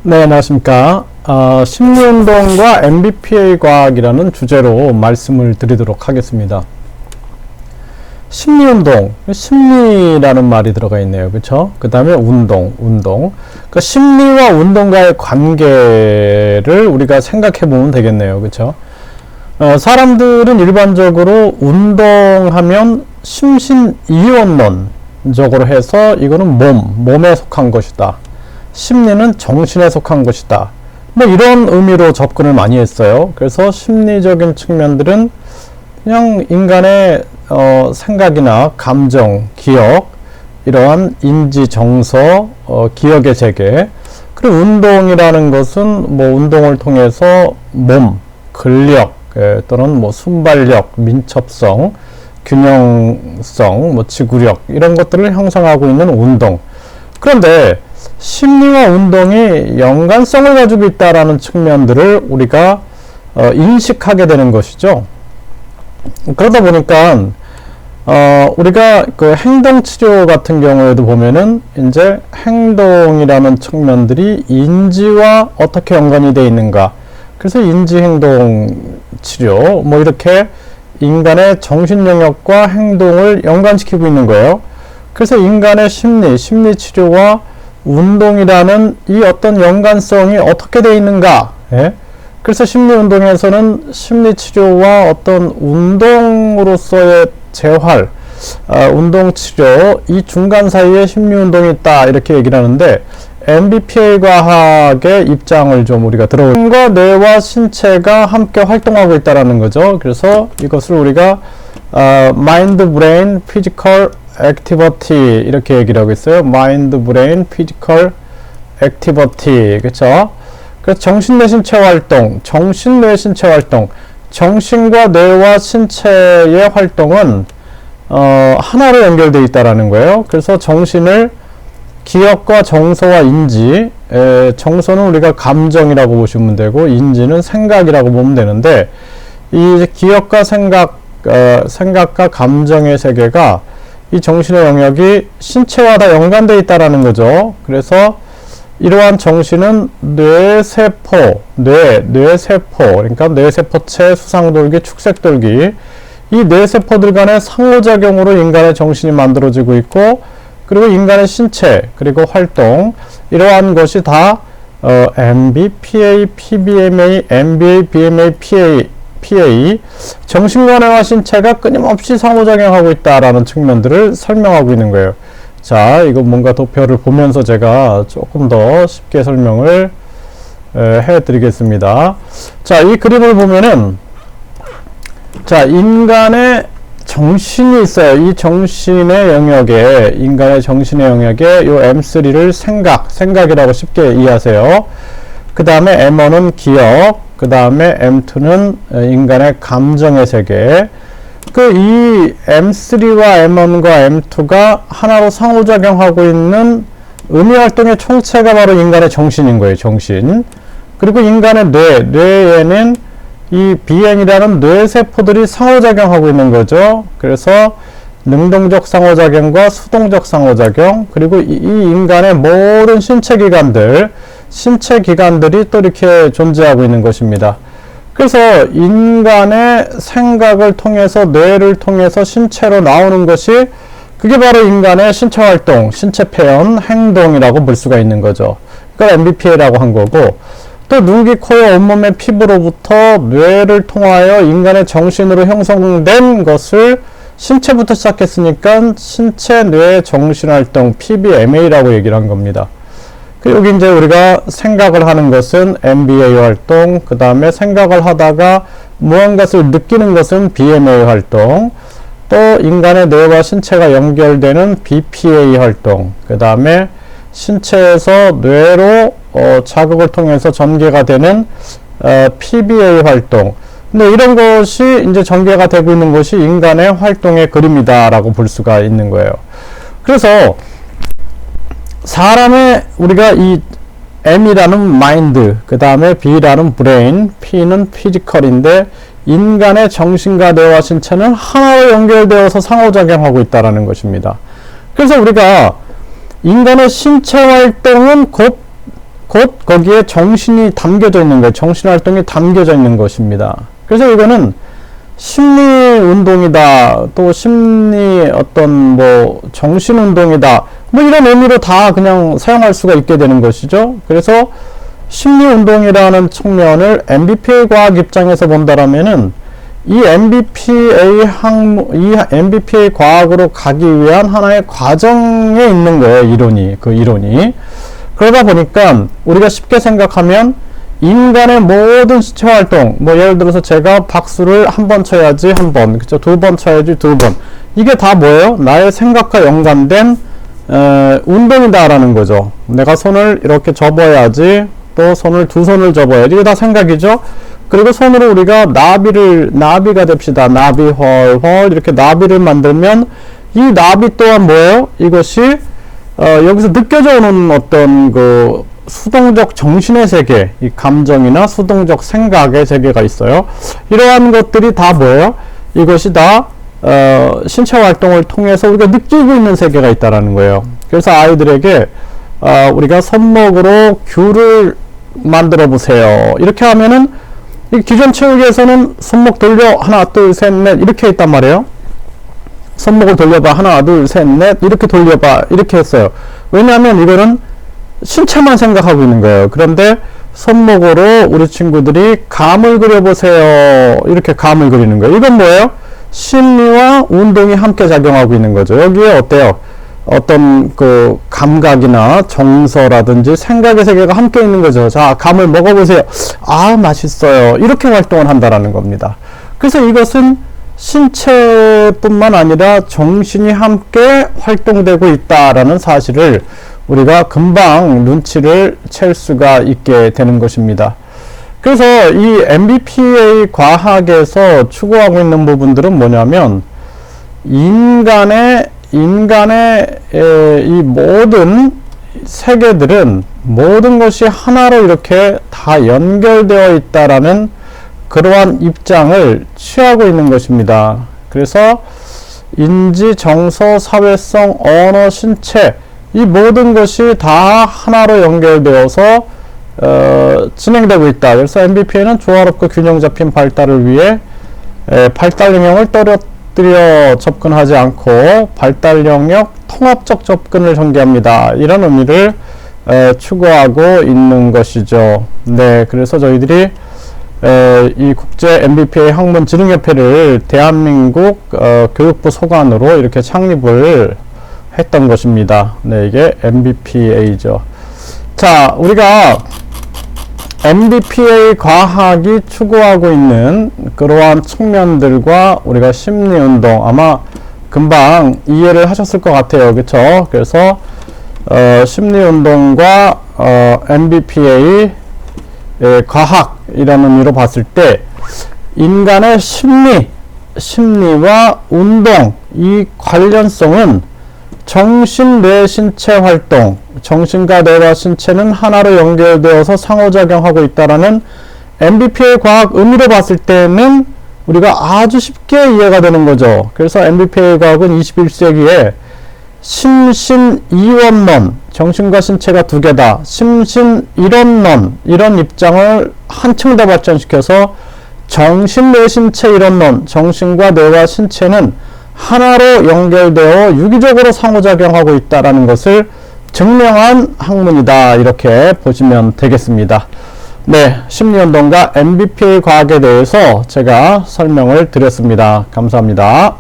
네, 안녕하십니까. 심리운동과 MBPA 과학이라는 주제로 말씀을 드리도록 하겠습니다. 심리운동, 심리라는 말이 들어가 있네요. 그쵸? 그 다음에 운동. 그러니까 심리와 운동과의 관계를 우리가 생각해 보면 되겠네요. 그쵸? 사람들은 일반적으로 운동하면 심신이원론적으로 해서 이거는 몸에 속한 것이다. 심리는 정신에 속한 것이다. 뭐 이런 의미로 접근을 많이 했어요. 그래서 심리적인 측면들은 그냥 인간의 생각이나 감정, 기억, 이러한 인지, 정서, 기억의 세계. 그리고 운동이라는 것은 뭐 운동을 통해서 몸, 근력, 또는 뭐 순발력, 민첩성, 균형성, 뭐 지구력 이런 것들을 형성하고 있는 운동. 그런데 심리와 운동이 연관성을 가지고 있다라는 측면들을 우리가 인식하게 되는 것이죠. 그러다 보니까 우리가 그 행동치료 같은 경우에도 보면은 이제 행동이라는 측면들이 인지와 어떻게 연관이 되어 있는가. 그래서 인지행동치료 뭐 이렇게 인간의 정신 영역과 행동을 연관시키고 있는 거예요. 그래서 인간의 심리치료와 운동이라는 이 어떤 연관성이 어떻게 되어 있는가. 예? 그래서 심리운동에서는 심리치료와 어떤 운동으로서의 재활, 운동치료 이 중간 사이에 심리운동이 있다 이렇게 얘기를 하는데 MBPA 과학의 입장을 좀 우리가 들어보면 뇌와 신체가 함께 활동하고 있다라는 거죠. 그래서 이것을 우리가 Mind, Brain, Physical Activity 이렇게 얘기를 하고 있어요. Mind, Brain, Physical Activity 그쵸? 그래서 정신, 뇌, 신체 활동, 정신, 뇌, 신체 활동 정신과 뇌와 신체의 활동은 하나로 연결되어 있다라는 거예요. 그래서 정신을 기억과 정서와 인지, 정서는 우리가 감정이라고 보시면 되고 인지는 생각이라고 보면 되는데 이 기억과 생각과 감정의 세계가 이 정신의 영역이 신체와 다 연관되어 있다라는 거죠. 그래서 이러한 정신은 뇌세포, 그러니까 뇌세포체, 수상돌기, 축색돌기 이 뇌세포들 간의 상호작용으로 인간의 정신이 만들어지고 있고 그리고 인간의 신체, 그리고 활동 이러한 것이 다 MBPA, PBMA, MBA, BMA, PA 정신과 뇌와 신체가 끊임없이 상호작용하고 있다라는 측면들을 설명하고 있는 거예요. 자, 이거 뭔가 도표를 보면서 제가 조금 더 쉽게 설명을 해드리겠습니다. 자, 이 그림을 보면은 자, 인간의 정신이 있어요. 이 정신의 영역에, 인간의 정신의 영역에 요 M3를 생각이라고 쉽게 이해하세요. 그 다음에 M1은 기억, 그 다음에 M2는 인간의 감정의 세계. 이 M3와 M1과 M2가 하나로 상호작용하고 있는 의미활동의 총체가 바로 인간의 정신인 거예요. 정신. 그리고 인간의 뇌에는 이 BN이라는 뇌세포들이 상호작용하고 있는 거죠. 그래서 능동적 상호작용과 수동적 상호작용, 그리고 이 인간의 모든 신체 기관들이 또 이렇게 존재하고 있는 것입니다. 그래서 인간의 생각을 통해서 뇌를 통해서 신체로 나오는 것이 그게 바로 인간의 신체 활동, 신체 표현, 행동이라고 볼 수가 있는 거죠. 그걸 MBPA라고 한 거고 또 눈, 귀, 코, 온몸의 피부로부터 뇌를 통하여 인간의 정신으로 형성된 것을 신체부터 시작했으니까 신체, 뇌, 정신활동, PBMA라고 얘기를 한 겁니다. 여기 이제 우리가 생각을 하는 것은 MBA 활동, 그 다음에 생각을 하다가 무언가를 느끼는 것은 BMA 활동, 또 인간의 뇌와 신체가 연결되는 BPA 활동, 그 다음에 신체에서 뇌로 자극을 통해서 전개가 되는 PBA 활동. 근데 이런 것이 이제 전개가 되고 있는 것이 인간의 활동의 그림이다라고 볼 수가 있는 거예요. 그래서 사람의 우리가 이 M이라는 마인드, 그 다음에 B라는 브레인, P는 피지컬인데 인간의 정신과 뇌와 신체는 하나로 연결되어서 상호작용하고 있다는 것입니다. 그래서 우리가 인간의 신체 활동은 곧 곧 거기에 정신이 담겨져 있는 거예요. 정신활동이 담겨져 있는 것입니다. 그래서 이거는 심리운동이다, 또 심리 어떤 뭐 정신운동이다, 뭐 이런 의미로 다 그냥 사용할 수가 있게 되는 것이죠. 그래서 심리운동이라는 측면을 MBPA 과학 입장에서 본다라면은 이 MBPA 과학으로 가기 위한 하나의 과정에 있는 거예요. 이론이, 그 이론이. 그러다 보니까 우리가 쉽게 생각하면 인간의 모든 신체 활동, 뭐 예를 들어서 제가 박수를 한 번 쳐야지 한 번, 그쵸? 두 번 쳐야지 두 번. 이게 다 뭐예요? 나의 생각과 연관된 운동이다라는 거죠. 내가 손을 이렇게 접어야지, 또 두 손을 접어야지. 이게 다 생각이죠. 그리고 손으로 우리가 나비가 됩시다. 나비 헐헐 이렇게 나비를 만들면 이 나비 또한 뭐예요? 이것이 여기서 느껴져 오는 어떤 그 수동적 정신의 세계, 이 감정이나 수동적 생각의 세계가 있어요. 이러한 것들이 다 뭐예요? 이것이 다 신체 활동을 통해서 우리가 느끼고 있는 세계가 있다라는 거예요. 그래서 아이들에게 우리가 손목으로 귤을 만들어 보세요. 이렇게 하면은 이 기존 체육에서는 손목 돌려 하나 둘 셋 넷 이렇게 했단 말이에요. 손목을 돌려봐 하나 둘 셋 넷 이렇게 돌려봐 이렇게 했어요. 왜냐하면 이거는 신체만 생각하고 있는 거예요. 그런데 손목으로 우리 친구들이 감을 그려보세요. 이렇게 감을 그리는 거예요. 이건 뭐예요? 심리와 운동이 함께 작용하고 있는 거죠. 여기에 어때요? 어떤 그 감각이나 정서라든지 생각의 세계가 함께 있는 거죠. 자, 감을 먹어보세요. 아, 맛있어요. 이렇게 활동을 한다라는 겁니다. 그래서 이것은 신체뿐만 아니라 정신이 함께 활동되고 있다라는 사실을 우리가 금방 눈치를 챌 수가 있게 되는 것입니다. 그래서 이 MBPA 과학에서 추구하고 있는 부분들은 뭐냐면 인간의 이 모든 세계들은 모든 것이 하나로 이렇게 다 연결되어 있다라는 그러한 입장을 취하고 있는 것입니다. 그래서 인지, 정서, 사회성, 언어, 신체 이 모든 것이 다 하나로 연결되어서 진행되고 있다. 그래서 MBPA는 조화롭고 균형 잡힌 발달을 위해 발달 영역을 떨어뜨려 접근하지 않고 발달 영역 통합적 접근을 전개합니다. 이런 의미를 추구하고 있는 것이죠. 네, 그래서 저희들이 이 국제 MBPA 학문 진흥협회를 대한민국 교육부 소관으로 이렇게 창립을 했던 것입니다. 네, 이게 MBPA죠. 자, 우리가 MBPA 과학이 추구하고 있는 그러한 측면들과 우리가 심리운동 아마 금방 이해를 하셨을 것 같아요. 그쵸? 그래서 심리운동과 MBPA 과학이라는 의미로 봤을 때 인간의 심리와 운동 이 관련성은 정신, 뇌, 신체 활동, 정신과 뇌와 신체는 하나로 연결되어서 상호작용하고 있다라는 MBPA 과학 의미로 봤을 때는 우리가 아주 쉽게 이해가 되는 거죠. 그래서 MBPA 과학은 21세기에 심신이원론, 정신과 신체가 두 개다. 심신이론론, 이런 입장을 한층 더 발전시켜서 정신, 뇌, 신체 이론론, 정신과 뇌와 신체는 하나로 연결되어 유기적으로 상호작용하고 있다는 것을 증명한 학문이다. 이렇게 보시면 되겠습니다. 네, 심리운동과 MBPA 과학에 대해서 제가 설명을 드렸습니다. 감사합니다.